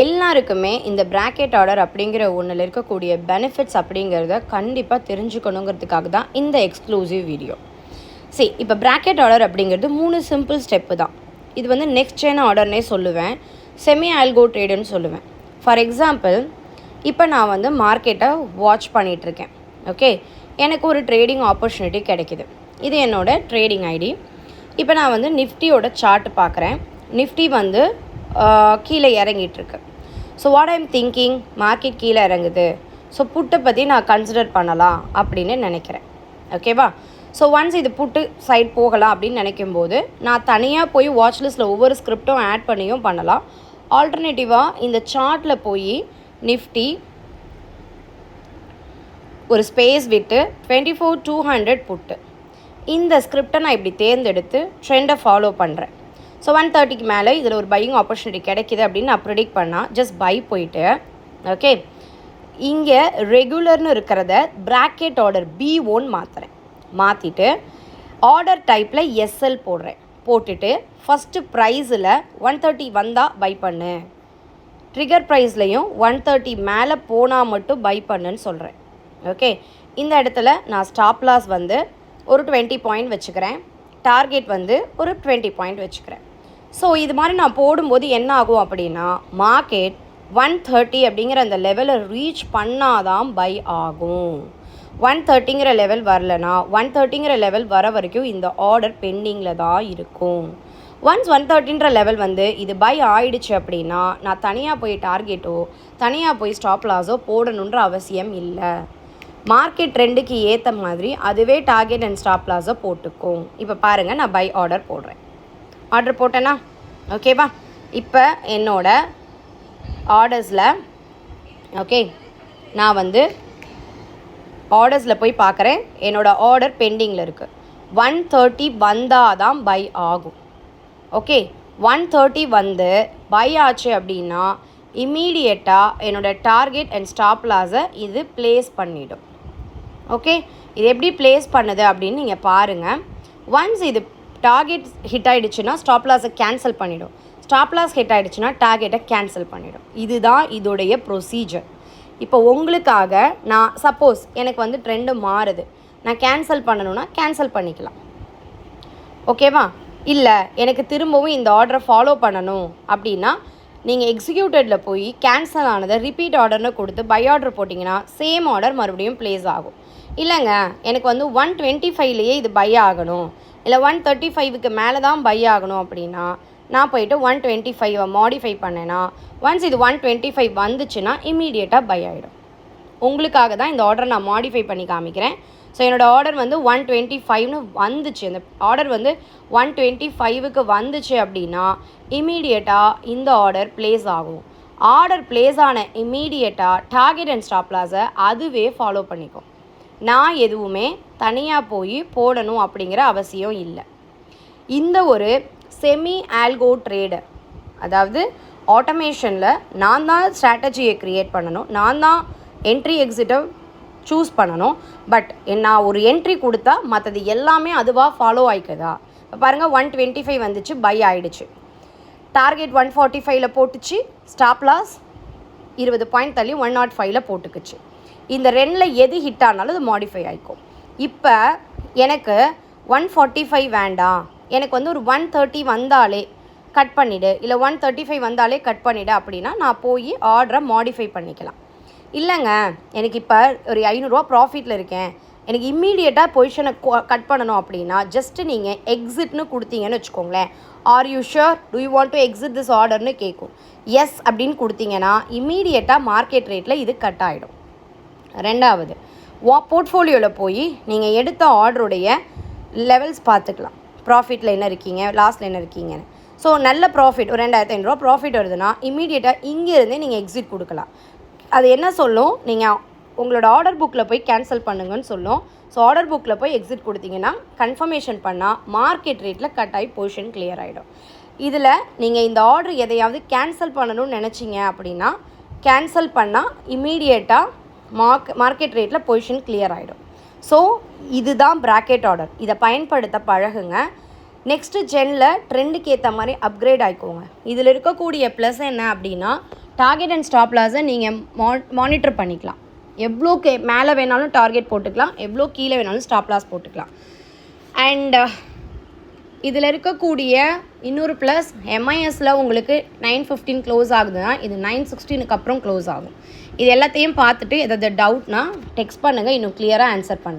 எல்லாருக்குமே இந்த bracket order அப்படிங்கிற ஒன்றில் இருக்கக்கூடிய பெனிஃபிட்ஸ் அப்படிங்கிறத கண்டிப்பாக தெரிஞ்சுக்கணுங்கிறதுக்காக தான் இந்த எக்ஸ்க்ளூசிவ் வீடியோ. இப்போ பிராக்கெட் ஆர்டர் அப்படிங்கிறது 3 சிம்பிள் ஸ்டெப்பு தான். இது வந்து நெக்ஸ்ட் செயின் ஆர்டர்னே சொல்லுவேன், செமி ஆல்கோ ட்ரேடுன்னு சொல்லுவேன். ஃபார் எக்ஸாம்பிள், இப்போ நான் வந்து மார்க்கெட்டை வாட்ச் பண்ணிகிட்ருக்கேன். ஓகே, எனக்கு ஒரு ட்ரேடிங் ஆப்பர்ச்சுனிட்டி கிடைக்கிது. இது என்னோடய ட்ரேடிங் ஐடி. இப்போ நான் வந்து நிஃப்டியோட சார்ட் பார்க்குறேன். நிஃப்டி வந்து கீழே இறங்கிட்டுருக்கு. So what I'm thinking, market கீழே இறங்குது, ஸோ புட்டை பற்றி நான் கன்சிடர் பண்ணலாம் அப்படின்னு நினைக்கிறேன். ஓகேவா? ஸோ ஒன்ஸ் இது புட்டு சைட் போகலாம் அப்படின்னு நினைக்கும்போது நான் தனியாக போய் வாட்ச் லிஸ்ட்டில் ஒவ்வொரு ஸ்கிரிப்டும் ஆட் பண்ணியும் பண்ணலாம். ஆல்டர்னேட்டிவாக இந்த சார்ட்டில் போய் நிஃப்டி ஒரு ஸ்பேஸ் விட்டு 24,200 புட்டு, இந்த ஸ்கிரிப்டை நான் இப்படி தேர்ந்தெடுத்து ட்ரெண்டை ஃபாலோ பண்ணுறேன். ஸோ 130க்கு மேலே இதில் ஒரு பையிங் ஆப்பர்ச்சுனிட்டி கிடைக்கிது அப்படின்னு நான் ப்ரிடிக்ட் பண்ணால் ஜஸ்ட் பை போயிட்டு, ஓகே, இங்கே ரெகுலர்னு இருக்கிறத பிராக்கெட் ஆர்டர் B1 மாற்றிட்டு ஆர்டர் டைப்பில் SL போட்டுட்டு ஃபஸ்ட்டு ப்ரைஸில் 130 வந்தால் பை பண்ணு, ட்ரிகர் ப்ரைஸ்லையும் 130 மேலே போனால் மட்டும் பை பண்ணுன்னு சொல்கிறேன். ஓகே, இந்த இடத்துல நான் ஸ்டாப் லாஸ் வந்து ஒரு 20 பாயிண்ட் வச்சுக்கிறேன், டார்கெட் வந்து ஒரு 20 பாயிண்ட் வச்சுக்கிறேன். ஸோ இது மாதிரி நான் போடும்போது என்ன ஆகும் அப்படின்னா, மார்க்கெட் 130 அப்படிங்கிற அந்த லெவலை ரீச் பண்ணாதான் பை ஆகும். 130ங்கிற லெவல் வரலனா 130ங்கிற லெவல் வர வரைக்கும் இந்த ஆர்டர் பெண்டிங்கில் தான் இருக்கும். ஒன்ஸ் 130ன்ற லெவல் வந்து இது பை ஆயிடுச்சு அப்படின்னா நான் தனியாக போய் டார்கெட்டோ தனியாக போய் ஸ்டாப் லாஸோ போடணுன்ற அவசியம் இல்லை. மார்க்கெட் ட்ரெண்டுக்கு ஏற்ற மாதிரி அதுவே டார்கெட் அண்ட் ஸ்டாப் லாஸை போட்டுக்கும். இப்போ பாருங்கள், நான் பை ஆர்டர் போடுறேன். ஆர்டர் போட்டேன்னா ஓகேவா? இப்போ என்னோட ஆர்டர்ஸில் ஓகே, நான் வந்து ஆர்டர்ஸில் போய் பார்க்குறேன். என்னோடய ஆர்டர் பெண்டிங்கில் இருக்குது. 130 வந்தால் தான் பை ஆகும். ஓகே, 130 வந்து பை ஆச்சு அப்படின்னா இம்மீடியட்டாக என்னோடய டார்கெட் அண்ட் ஸ்டாப் லாஸை இது ப்ளேஸ் பண்ணிவிடும். ஓகே, இது எப்படி ப்ளேஸ் பண்ணுது அப்படின்னு நீங்கள் பாருங்கள். ஒன்ஸ் இது டார்கெட் ஹிட் ஆகிடுச்சுன்னா ஸ்டாப் லாஸை கேன்சல் பண்ணிவிடும், ஸ்டாப் லாஸ் ஹிட் ஆகிடுச்சுன்னா டார்கெட்டை கேன்சல் பண்ணிவிடும். இதுதான் இதோடைய ப்ரொசீஜர். இப்போ உங்களுக்காக நான் சப்போஸ் எனக்கு வந்து ட்ரெண்டு மாறுது, நான் கேன்சல் பண்ணணுன்னா கேன்சல் பண்ணிக்கலாம். ஓகேவா? இல்லை எனக்கு திரும்பவும் இந்த ஆர்டரை ஃபாலோ பண்ணணும் அப்படின்னா நீங்கள் எக்ஸிக்யூட்டடில் போய் கேன்சல் ஆனதை ரிப்பீட் ஆர்டர்னு கொடுத்து பை ஆர்டர் போட்டிங்கன்னா சேம் ஆர்டர் மறுபடியும் ப்ளேஸ் ஆகும். இல்லைங்க, எனக்கு வந்து 125லேயே இது பை ஆகணும், இல்லை 135க்கு மேலே தான் பை ஆகணும் அப்படின்னா நான் போய்ட்டு 125 மாடிஃபை பண்ணேன்னா ஒன்ஸ் இது 125 வந்துச்சுன்னா இம்மீடியட்டாக பை ஆகிடும். உங்களுக்காக தான் இந்த ஆர்டரை நான் மாடிஃபை பண்ணி காமிக்கிறேன். ஸோ என்னோடய ஆர்டர் வந்து 125ன்னு வந்துச்சு, அந்த ஆர்டர் வந்து 125க்கு வந்துச்சு அப்படின்னா இம்மீடியட்டாக இந்த ஆர்டர் ப்ளேஸ் ஆகும். ஆர்டர் ப்ளேஸ் ஆன இம்மீடியட்டாக டார்கெட் அண்ட் ஸ்டாப் லாஸை அதுவே ஃபாலோ பண்ணிக்கும். நான் எதுவுமே தனியாக போய் போடணும் அப்படிங்கிற அவசியம் இல்லை. இந்த ஒரு செமி ஆல்கோ ட்ரேடர், அதாவது ஆட்டோமேஷனில் நான் தான் ஸ்ட்ராட்டஜியை க்ரியேட் பண்ணணும், நான் தான் என்ட்ரி எக்ஸிட்டை சூஸ் பண்ணணும். பட் நான் ஒரு என்ட்ரி கொடுத்தா மற்றது எல்லாமே அதுவாக ஃபாலோ ஆகிக்குதா? இப்போ பாருங்கள், 125 வந்துச்சு, பை ஆகிடுச்சு. டார்கெட் 145ல் போட்டுச்சு, ஸ்டாப் லாஸ் 20 பாயிண்ட் தள்ளி 105ல் போட்டுக்குச்சு. இந்த ரெண்டில் எது ஹிட் ஆனாலும் அது மாடிஃபை ஆகிக்கும். இப்போ எனக்கு 145 வேண்டாம், எனக்கு வந்து ஒரு 130 வந்தாலே கட் பண்ணிவிடு, இல்லை 135 வந்தாலே கட் பண்ணிவிடு அப்படின்னா நான் போய் ஆர்டரை மாடிஃபை பண்ணிக்கலாம். இல்லைங்க, எனக்கு இப்போ ஒரு 500 ரூபா ப்ராஃபிட்டில் இருக்கேன், எனக்கு இம்மீடியட்டாக பொசிஷனை கட் பண்ணணும் அப்படின்னா ஜஸ்ட்டு நீங்கள் எக்ஸிட்னு கொடுத்தீங்கன்னு வச்சுக்கோங்களேன். Are you sure, do you want to exit this ஆர்டர்னு கேட்கும். எஸ் அப்படின்னு கொடுத்தீங்கன்னா இம்மீடியட்டாக மார்க்கெட் ரேட்டில் இது கட் ஆகிடும். ரெண்டாவது, போர்ட்ஃபோலியோவில் போய் நீங்கள் எடுத்த ஆர்டருடைய லெவல்ஸ் பார்த்துக்கலாம். ப்ராஃபிட்டில் என்ன இருக்கீங்க, லாஸில் என்ன இருக்கீங்கன்னு. ஸோ நல்ல ப்ராஃபிட், ஒரு 2,500 ப்ராஃபிட் வருதுன்னா இம்மீடியட்டாக இங்கேருந்தே நீங்கள் எக்ஸிட் கொடுக்கலாம். அது என்ன சொல்லும், நீங்கள் உங்களோட ஆர்டர் புக்கில் போய் கேன்சல் பண்ணுங்கன்னு சொல்லும். ஸோ ஆர்டர் புக்கில் போய் எக்ஸிட் கொடுத்தீங்கன்னா கன்ஃபர்மேஷன் பண்ணால் மார்க்கெட் ரேட்டில் கட் ஆகி பொசிஷன் கிளியர் ஆகிடும். இதில் நீங்கள் இந்த ஆர்டர் எதையாவது கேன்சல் பண்ணணும்னு நினச்சிங்க அப்படின்னா கேன்சல் பண்ணால் இம்மீடியட்டாக மார்க்கெட் ரேட்டில் பொசிஷன் கிளியர் ஆகிடும். ஸோ இதுதான் பிராக்கெட் ஆர்டர். இதை பயன்படுத்த பழகுங்க. நெக்ஸ்ட்டு ஜென்னில் ட்ரெண்டுக்கு ஏற்ற மாதிரி அப்கிரேட் ஆகிக்கோங்க. இதில் இருக்கக்கூடிய ப்ளஸ் என்ன அப்படின்னா டார்கெட் அண்ட் ஸ்டாப் லாஸை நீங்கள் மானிட்டர் பண்ணிக்கலாம். எவ்வளோ மேலே வேணாலும் டார்கெட் போட்டுக்கலாம், எவ்வளோ கீழே வேணாலும் ஸ்டாப் லாஸ் போட்டுக்கலாம். அண்ட் இதில் இருக்கக்கூடிய இன்னொரு ப்ளஸ் எம்ஐஎஸில் உங்களுக்கு 9:15 க்ளோஸ் ஆகுதுன்னா இது 9:16க்கு அப்புறம் க்ளோஸ் ஆகும். இது எல்லாத்தையும் பார்த்துட்டு எதாவது டவுட்னா டெக்ஸ்ட் பண்ணுங்கள், இன்னும் கிளியராக ஆன்சர் பண்ணுறேன்.